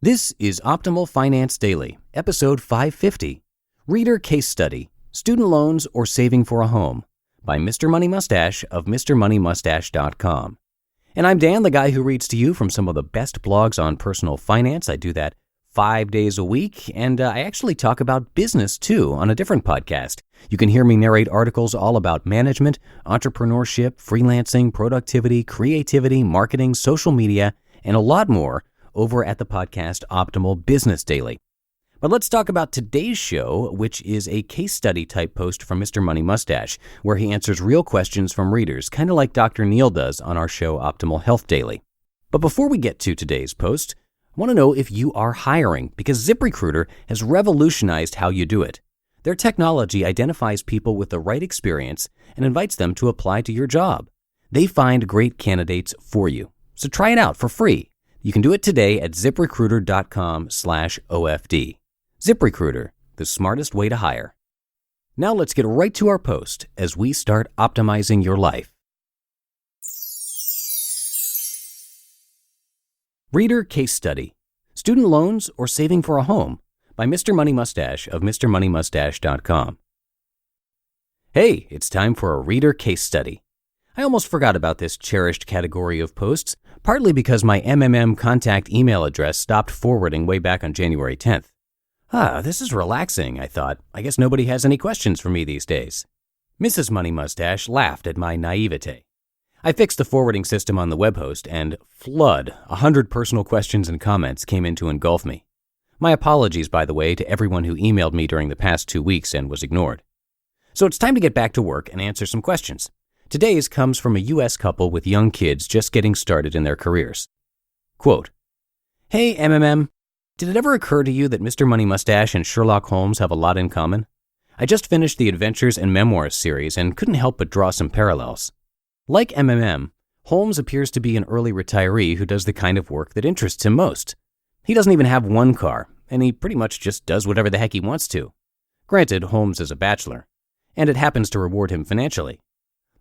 This is Optimal Finance Daily, episode 550, Reader Case Study, Student Loans or Saving for a Home, by Mr. Money Mustache of MrMoneyMustache.com. And I'm Dan, the guy who reads to you from some of the best blogs on personal finance. I do that 5 days a week, and I actually talk about business too on a different podcast. You can hear me narrate articles all about management, entrepreneurship, freelancing, productivity, creativity, marketing, social media, and a lot more over at the podcast Optimal Business Daily. But let's talk about today's show, which is a case study type post from Mr. Money Mustache, where he answers real questions from readers, kind of like Dr. Neil does on our show Optimal Health Daily. But before we get to today's post, I want to know if you are hiring, because ZipRecruiter has revolutionized how you do it. Their technology identifies people with the right experience and invites them to apply to your job. They find great candidates for you. So try it out for free. You can do it today at ziprecruiter.com/OFD. ZipRecruiter, the smartest way to hire. Now let's get right to our post as we start optimizing your life. Reader Case Study, Student Loans or Saving for a Home, by Mr. Money Mustache of MrMoneyMustache.com. Hey, it's time for a Reader Case Study. I almost forgot about this cherished category of posts, partly because my MMM contact email address stopped forwarding way back on January 10th. This is relaxing, I thought. I guess nobody has any questions for me these days. Mrs. Money Mustache laughed at my naivete. I fixed the forwarding system on the web host, and 100 personal questions and comments came in to engulf me. My apologies, by the way, to everyone who emailed me during the past 2 weeks and was ignored. So it's time to get back to work and answer some questions. Today's comes from a U.S. couple with young kids just getting started in their careers. Quote, "Hey, MMM, did it ever occur to you that Mr. Money Mustache and Sherlock Holmes have a lot in common? I just finished the Adventures and Memoirs series and couldn't help but draw some parallels. Like MMM, Holmes appears to be an early retiree who does the kind of work that interests him most. He doesn't even have one car, and he pretty much just does whatever the heck he wants to. Granted, Holmes is a bachelor, and it happens to reward him financially.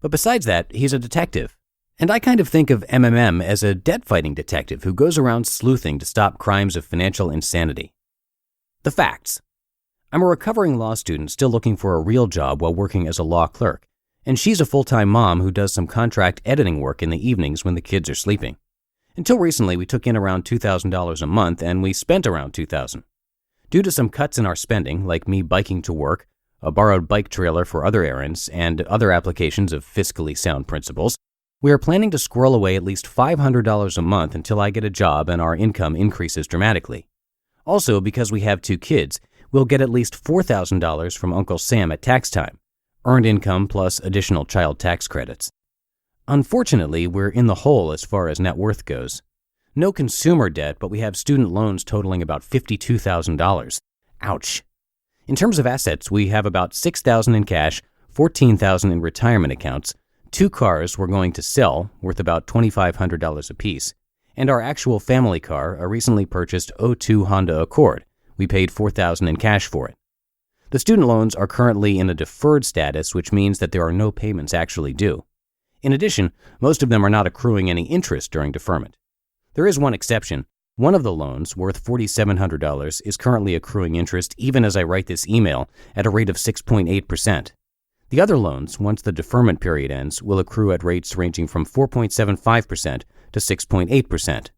But besides that, he's a detective. And I kind of think of MMM as a debt-fighting detective who goes around sleuthing to stop crimes of financial insanity. The facts. I'm a recovering law student still looking for a real job while working as a law clerk, and she's a full-time mom who does some contract editing work in the evenings when the kids are sleeping. Until recently, we took in around $2,000 a month, and we spent around $2,000. Due to some cuts in our spending, like me biking to work, a borrowed bike trailer for other errands, and other applications of fiscally sound principles, we are planning to squirrel away at least $500 a month until I get a job and our income increases dramatically. Also, because we have 2 kids, we'll get at least $4,000 from Uncle Sam at tax time, earned income plus additional child tax credits. Unfortunately, we're in the hole as far as net worth goes. No consumer debt, but we have student loans totaling about $52,000. Ouch. In terms of assets, we have about $6,000 in cash, $14,000 in retirement accounts, 2 cars we're going to sell, worth about $2,500 apiece, and our actual family car, a recently purchased '02 Honda Accord. We paid $4,000 in cash for it. The student loans are currently in a deferred status, which means that there are no payments actually due. In addition, most of them are not accruing any interest during deferment. There is one exception. One of the loans, worth $4,700, is currently accruing interest even as I write this email at a rate of 6.8%. The other loans, once the deferment period ends, will accrue at rates ranging from 4.75% to 6.8%.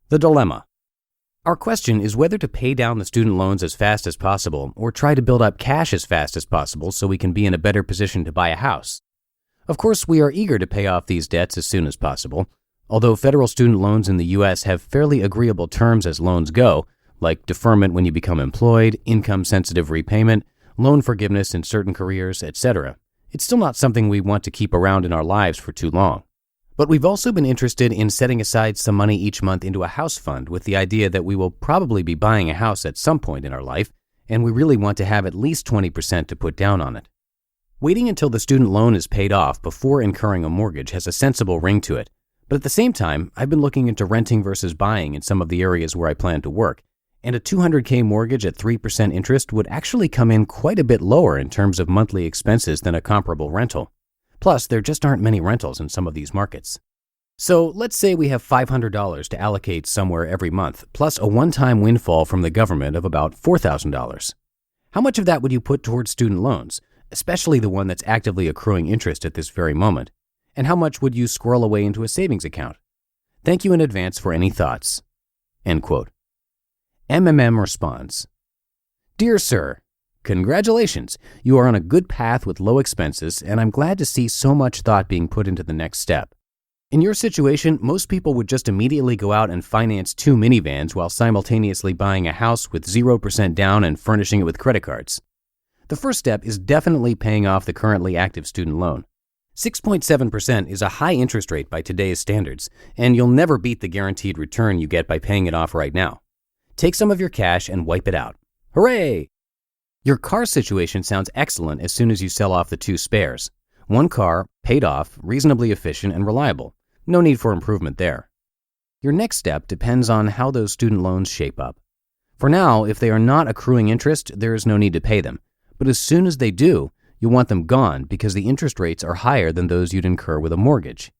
The dilemma. Our question is whether to pay down the student loans as fast as possible or try to build up cash as fast as possible so we can be in a better position to buy a house. Of course, we are eager to pay off these debts as soon as possible. Although federal student loans in the U.S. have fairly agreeable terms as loans go, like deferment when you become employed, income-sensitive repayment, loan forgiveness in certain careers, etc., it's still not something we want to keep around in our lives for too long. But we've also been interested in setting aside some money each month into a house fund with the idea that we will probably be buying a house at some point in our life, and we really want to have at least 20% to put down on it. Waiting until the student loan is paid off before incurring a mortgage has a sensible ring to it. But at the same time, I've been looking into renting versus buying in some of the areas where I plan to work, and a $200K mortgage at 3% interest would actually come in quite a bit lower in terms of monthly expenses than a comparable rental. Plus, there just aren't many rentals in some of these markets. So let's say we have $500 to allocate somewhere every month, plus a one-time windfall from the government of about $4,000. How much of that would you put towards student loans, especially the one that's actively accruing interest at this very moment? And how much would you squirrel away into a savings account? Thank you in advance for any thoughts." End quote. MMM responds, "Dear Sir, congratulations. You are on a good path with low expenses, and I'm glad to see so much thought being put into the next step. In your situation, most people would just immediately go out and finance 2 minivans while simultaneously buying a house with 0% down and furnishing it with credit cards. The first step is definitely paying off the currently active student loan. 6.7% is a high interest rate by today's standards, and you'll never beat the guaranteed return you get by paying it off right now. Take some of your cash and wipe it out. Hooray! Your car situation sounds excellent as soon as you sell off the 2 spares. 1 car, paid off, reasonably efficient and reliable. No need for improvement there. Your next step depends on how those student loans shape up. For now, if they are not accruing interest, there is no need to pay them. But as soon as they do, you'll want them gone because the interest rates are higher than those you'd incur with a mortgage.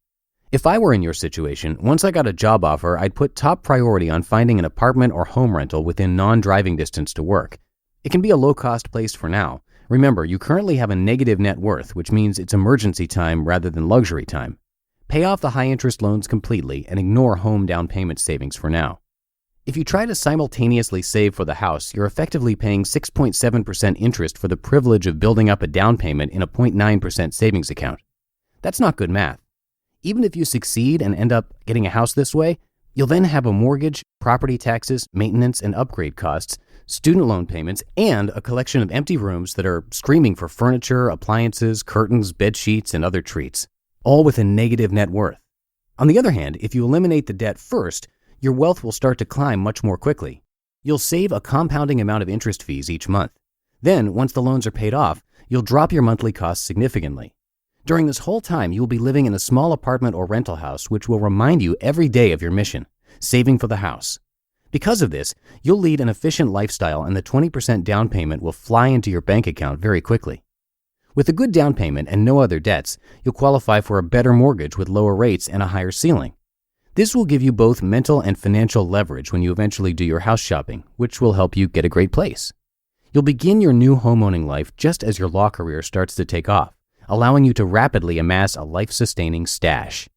If I were in your situation, once I got a job offer, I'd put top priority on finding an apartment or home rental within non-driving distance to work. It can be a low-cost place for now. Remember, you currently have a negative net worth, which means it's emergency time rather than luxury time. Pay off the high-interest loans completely and ignore home down payment savings for now. If you try to simultaneously save for the house, you're effectively paying 6.7% interest for the privilege of building up a down payment in a 0.9% savings account. That's not good math. Even if you succeed and end up getting a house this way, you'll then have a mortgage, property taxes, maintenance and upgrade costs, student loan payments, and a collection of empty rooms that are screaming for furniture, appliances, curtains, bed sheets, and other treats, all with a negative net worth. On the other hand, if you eliminate the debt first, your wealth will start to climb much more quickly. You'll save a compounding amount of interest fees each month. Then, once the loans are paid off, you'll drop your monthly costs significantly. During this whole time, you will be living in a small apartment or rental house, which will remind you every day of your mission, saving for the house. Because of this, you'll lead an efficient lifestyle and the 20% down payment will fly into your bank account very quickly. With a good down payment and no other debts, you'll qualify for a better mortgage with lower rates and a higher ceiling. This will give you both mental and financial leverage when you eventually do your house shopping, which will help you get a great place. You'll begin your new homeowning life just as your law career starts to take off, allowing you to rapidly amass a life-sustaining stash.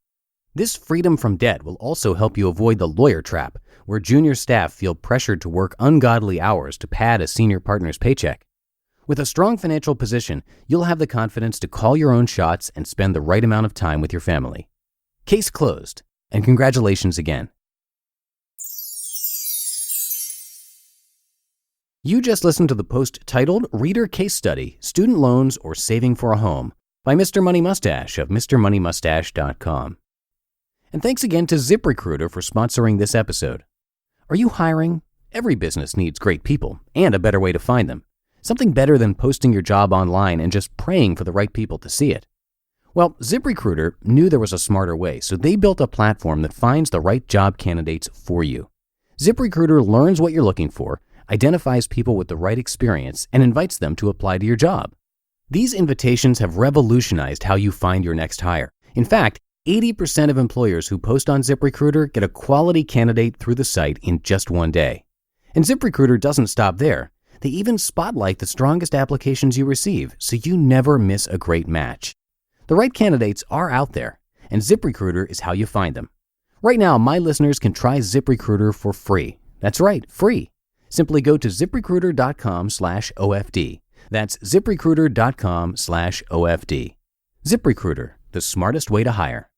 This freedom from debt will also help you avoid the lawyer trap, where junior staff feel pressured to work ungodly hours to pad a senior partner's paycheck. With a strong financial position, you'll have the confidence to call your own shots and spend the right amount of time with your family. Case closed, and congratulations again. You just listened to the post titled Reader Case Study, Student Loans or Saving for a Home by Mr. Money Mustache of MrMoneyMustache.com. And thanks again to ZipRecruiter for sponsoring this episode. Are you hiring? Every business needs great people and a better way to find them. Something better than posting your job online and just praying for the right people to see it. Well, ZipRecruiter knew there was a smarter way, so they built a platform that finds the right job candidates for you. ZipRecruiter learns what you're looking for, identifies people with the right experience, and invites them to apply to your job. These invitations have revolutionized how you find your next hire. In fact, 80% of employers who post on ZipRecruiter get a quality candidate through the site in just one day. And ZipRecruiter doesn't stop there. They even spotlight the strongest applications you receive, so you never miss a great match. The right candidates are out there, and ZipRecruiter is how you find them. Right now, my listeners can try ZipRecruiter for free. That's right, free. Simply go to ZipRecruiter.com/OFD. That's ZipRecruiter.com/OFD. ZipRecruiter, the smartest way to hire.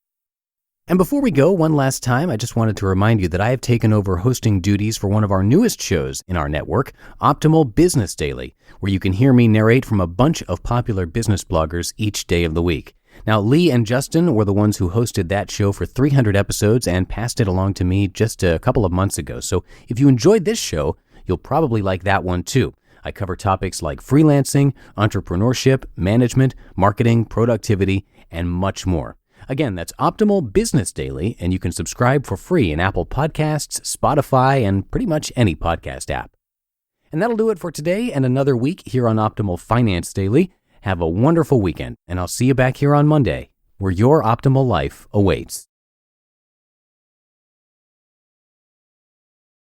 And before we go, one last time, I just wanted to remind you that I have taken over hosting duties for one of our newest shows in our network, Optimal Business Daily, where you can hear me narrate from a bunch of popular business bloggers each day of the week. Now, Lee and Justin were the ones who hosted that show for 300 episodes and passed it along to me just a couple of months ago. So if you enjoyed this show, you'll probably like that one too. I cover topics like freelancing, entrepreneurship, management, marketing, productivity, and much more. Again, that's Optimal Business Daily, and you can subscribe for free in Apple Podcasts, Spotify, and pretty much any podcast app. And that'll do it for today and another week here on Optimal Finance Daily. Have a wonderful weekend, and I'll see you back here on Monday, where your optimal life awaits.